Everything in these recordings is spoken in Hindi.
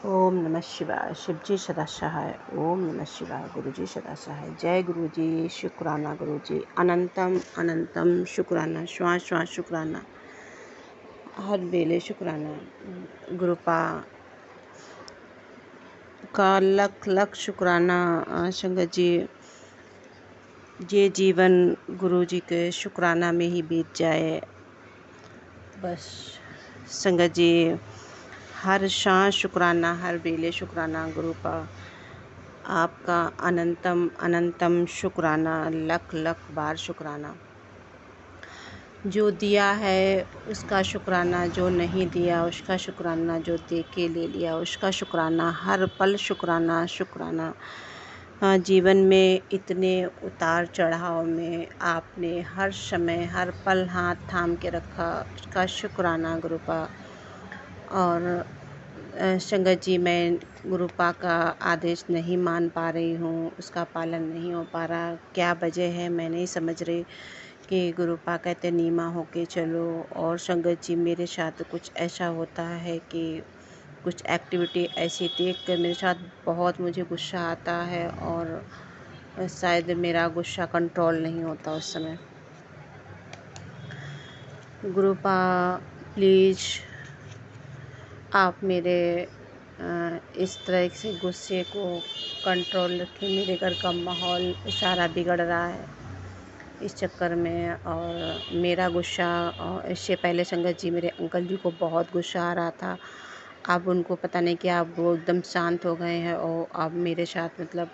ओम नमः शिवाय। शिव जी सदा सहाय। ओम नमः शिवाय। गुरु जी सदा सहाय। जय गुरु जी। शुक्राना गुरु जी। अनंतम अनंतम शुक्राना। श्वास श्वास शुक्राना। हर बेले शुक्राना। गुरुपा का लख लख शुक्राना। संगत जी, ये जीवन गुरु जी के शुक्राना में ही बीत जाए बस। संगत जी, हर सांस शुक्राना, हर बेले शुक्राना। गुरुपा आपका अनंतम अनंतम शुक्राना, लख लख बार शुक्राना। जो दिया है उसका शुक्राना, जो नहीं दिया उसका शुक्राना, जो दे के ले लिया उसका शुक्राना। हर पल शुक्राना शुक्राना। जीवन में इतने उतार चढ़ाव में आपने हर समय हर पल हाथ थाम के रखा, उसका शुक्राना गुरुपा। और संगत जी, मैं गुरुपा का आदेश नहीं मान पा रही हूँ, उसका पालन नहीं हो पा रहा। क्या वजह है मैं नहीं समझ रही कि गुरुपा कहते नीमा होके चलो। और संगत जी, मेरे साथ कुछ ऐसा होता है कि कुछ एक्टिविटी ऐसी देख कर मेरे साथ बहुत मुझे गुस्सा आता है और शायद मेरा गुस्सा कंट्रोल नहीं होता उस समय। गुरुपा प्लीज़ आप मेरे इस तरह से गुस्से को कंट्रोल रखें। मेरे घर का माहौल सारा बिगड़ रहा है इस चक्कर में। और मेरा गुस्सा, और इससे पहले संगत जी मेरे अंकल जी को बहुत गुस्सा आ रहा था। अब उनको पता नहीं क्या, अब वो एकदम शांत हो गए हैं। और अब मेरे साथ मतलब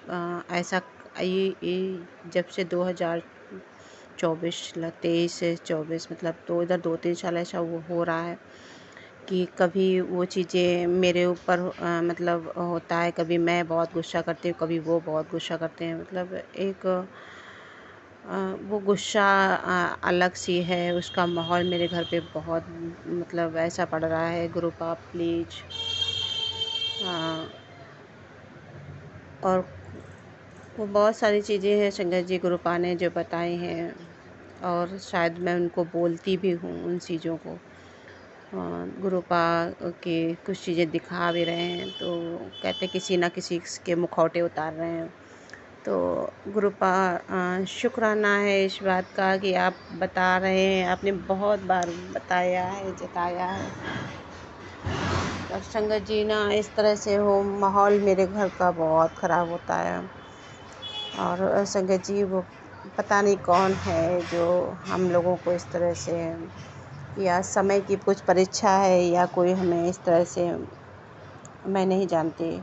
ऐसा ये जब से 2024 23 से 24 मतलब तो इधर 2-3 साल ऐसा वो हो रहा है कि कभी वो चीज़ें मेरे ऊपर मतलब होता है। कभी मैं बहुत गुस्सा करती हूँ, कभी वो बहुत गुस्सा करते हैं। मतलब एक वो गुस्सा अलग सी है, उसका माहौल मेरे घर पे बहुत मतलब ऐसा पड़ रहा है। गुरुपा प्लीज़। और वो बहुत सारी चीज़ें हैं संगत जी गुरुपा ने जो बताई हैं, और शायद मैं उनको बोलती भी हूँ उन चीज़ों को। गुरुपा के कुछ चीज़ें दिखा भी रहे हैं तो कहते किसी ना किसी के मुखौटे उतार रहे हैं। तो गुरुपा शुक्राना है इस बात का कि आप बता रहे हैं, आपने बहुत बार बताया है, जताया है। और संगत जी ना, इस तरह से हो माहौल मेरे घर का बहुत ख़राब होता है। और संगत जी, वो पता नहीं कौन है जो हम लोगों को इस तरह से, या समय की कुछ परीक्षा है या कोई हमें इस तरह से, मैं नहीं जानती।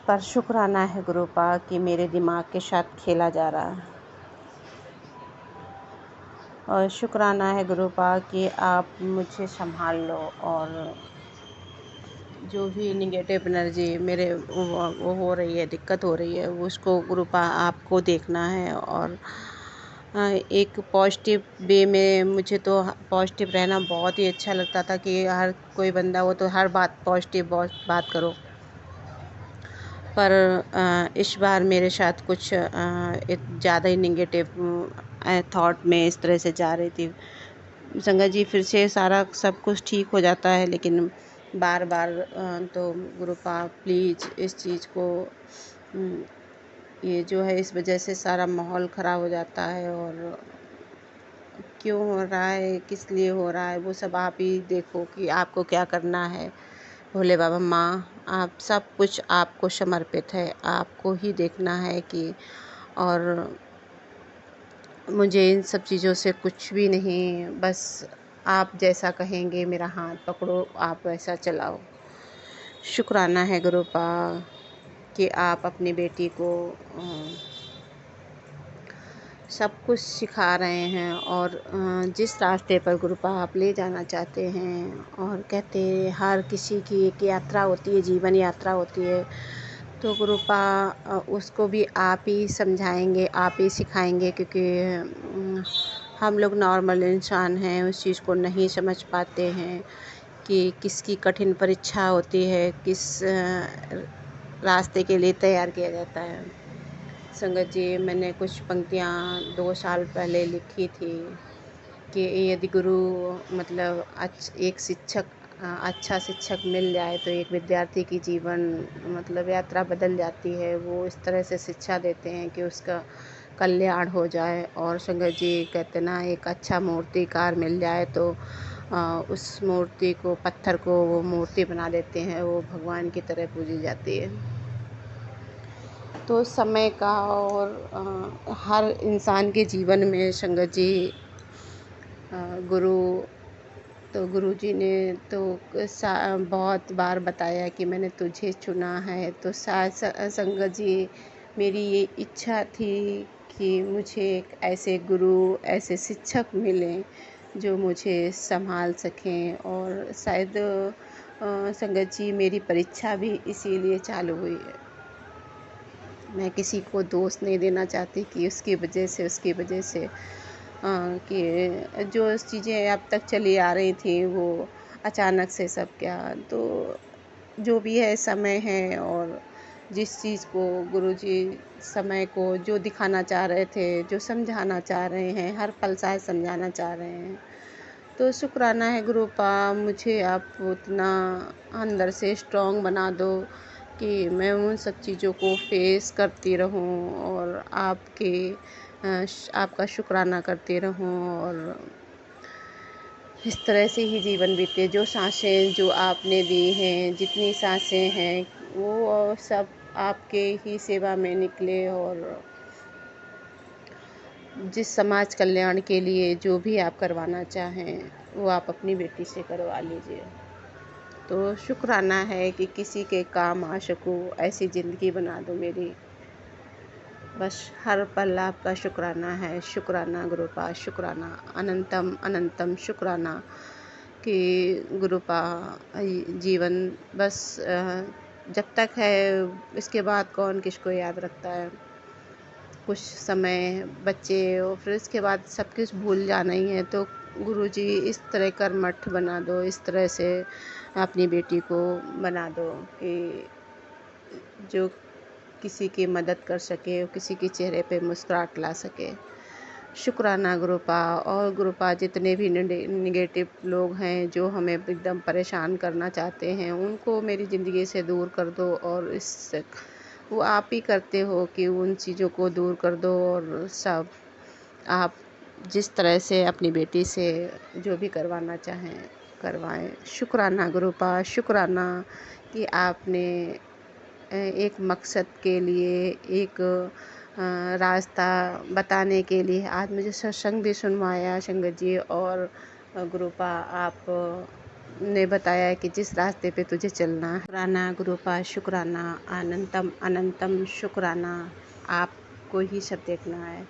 पर शुक्राना है गुरुपा कि मेरे दिमाग के साथ खेला जा रहा है। और शुक्राना है गुरुपा कि आप मुझे संभाल लो। और जो भी निगेटिव एनर्जी मेरे वो हो रही है, दिक्कत हो रही है, वो उसको गुरुपा आपको देखना है। और एक पॉजिटिव वे में मुझे तो पॉजिटिव रहना बहुत ही अच्छा लगता था कि हर कोई बंदा वो तो हर बात पॉजिटिव बात करो। पर इस बार मेरे साथ कुछ एक ज़्यादा ही निगेटिव थॉट में इस तरह से जा रही थी। संगत जी, फिर से सारा सब कुछ ठीक हो जाता है, लेकिन बार बार तो गुरुपा प्लीज़ इस चीज़ को ये जो है इस वजह से सारा माहौल ख़राब हो जाता है। और क्यों हो रहा है, किस लिए हो रहा है, वो सब आप ही देखो कि आपको क्या करना है। भोले बाबा माँ, आप सब कुछ आपको समर्पित है, आपको ही देखना है कि। और मुझे इन सब चीज़ों से कुछ भी नहीं, बस आप जैसा कहेंगे मेरा हाथ पकड़ो, आप वैसा चलाओ। शुक्राना है गुरुपा कि आप अपनी बेटी को सब कुछ सिखा रहे हैं। और जिस रास्ते पर गुरुपा आप ले जाना चाहते हैं, और कहते हैं हर किसी की एक यात्रा होती है, जीवन यात्रा होती है। तो गुरुपा उसको भी आप ही समझाएंगे, आप ही सिखाएंगे, क्योंकि हम लोग नॉर्मल इंसान हैं, उस चीज़ को नहीं समझ पाते हैं कि किसकी कठिन परीक्षा होती है, किस रास्ते के लिए तैयार किया जाता है। संगत जी, मैंने कुछ पंक्तियाँ 2 साल पहले लिखी थी कि यदि गुरु मतलब एक शिक्षक अच्छा शिक्षक मिल जाए तो एक विद्यार्थी की जीवन मतलब यात्रा बदल जाती है। वो इस तरह से शिक्षा देते हैं कि उसका कल्याण हो जाए। और संगत जी कहते ना, एक अच्छा मूर्तिकार मिल जाए तो उस मूर्ति को, पत्थर को वो मूर्ति बना देते हैं, वो भगवान की तरह पूजी जाती है। तो समय का और हर इंसान के जीवन में संगत जी गुरु, तो गुरुजी ने तो बहुत बार बताया कि मैंने तुझे चुना है। तो संगत जी, मेरी ये इच्छा थी कि मुझे एक ऐसे गुरु, ऐसे शिक्षक मिलें जो मुझे संभाल सकें। और शायद संगत जी, मेरी परीक्षा भी इसीलिए चालू हुई है। मैं किसी को दोष नहीं देना चाहती कि उसकी वजह से कि जो चीज़ें अब तक चली आ रही थी वो अचानक से सब क्या, तो जो भी है समय है। और जिस चीज़ को गुरुजी समय को जो दिखाना चाह रहे थे, जो समझाना चाह रहे हैं, हर पल शायद समझाना चाह रहे हैं। तो शुक्राना है गुरुपा, मुझे आप उतना अंदर से स्ट्रॉन्ग बना दो कि मैं उन सब चीज़ों को फेस करती रहूं और आपका शुक्राना करती रहूं। और इस तरह से ही जीवन बीते। जो सांसें जो आपने दी हैं, जितनी सांसें हैं, वो सब आपके ही सेवा में निकले। और जिस समाज कल्याण के लिए जो भी आप करवाना चाहें वो आप अपनी बेटी से करवा लीजिए। तो शुक्राना है कि किसी के काम आ सकूं, ऐसी ज़िंदगी बना दो मेरी। बस हर पल आपका शुक्राना है। शुक्राना गुरुपा, शुक्राना अनंतम अनंतम शुक्राना कि गुरुपा जीवन बस जब तक है, इसके बाद कौन किसको याद रखता है। कुछ समय बच्चे और फिर इसके बाद सब कुछ भूल जाना ही है। तो गुरुजी इस तरह कर्मठ बना दो, इस तरह से अपनी बेटी को बना दो कि जो किसी की मदद कर सके, किसी के चेहरे पे मुस्कुराहट ला सके। शुक्राना गुरुपा। और गुरुपा, जितने भी निगेटिव लोग हैं जो हमें एकदम परेशान करना चाहते हैं, उनको मेरी ज़िंदगी से दूर कर दो। और इस वो आप ही करते हो कि उन चीज़ों को दूर कर दो। और सब आप जिस तरह से अपनी बेटी से जो भी करवाना चाहें करवाएं। शुक्राना गुरुपा, शुक्राना कि आपने एक मकसद के लिए, एक रास्ता बताने के लिए आज मुझे सत्संग भी सुनवाया संगत जी। और गुरुपा, आप ने बताया कि जिस रास्ते पे तुझे चलना है। शुक्राना गुरुपा, शुक्राना अनंतम अनंतम शुक्राना। आपको ही सब देखना है,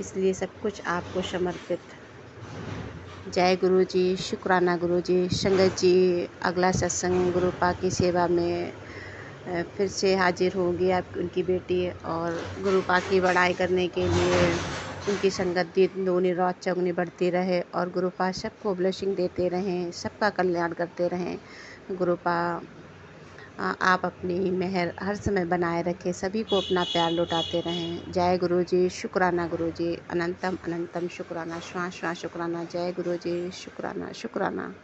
इसलिए सब कुछ आपको समर्पित। जय गुरु जी, शुक्राना गुरु जी। संगत जी, अगला सत्संग गुरुपा की सेवा में फिर से हाजिर होगी आप उनकी बेटी। और गुरुपा की बड़ाई करने के लिए उनकी संगत दूनी रात चौगुनी बढ़ती रहे। और गुरुपा सबको ब्लेसिंग देते रहें, सबका कल्याण करते रहें। गुरुपा आप अपनी मेहर हर समय बनाए रखें, सभी को अपना प्यार लौटाते रहें। जय गुरु जी, शुक्राना गुरु जी, अनंतम अनंतम शुक्राना, श्वास श्वास शुक्राना। जय गुरु जी, शुक्राना शुक्राना।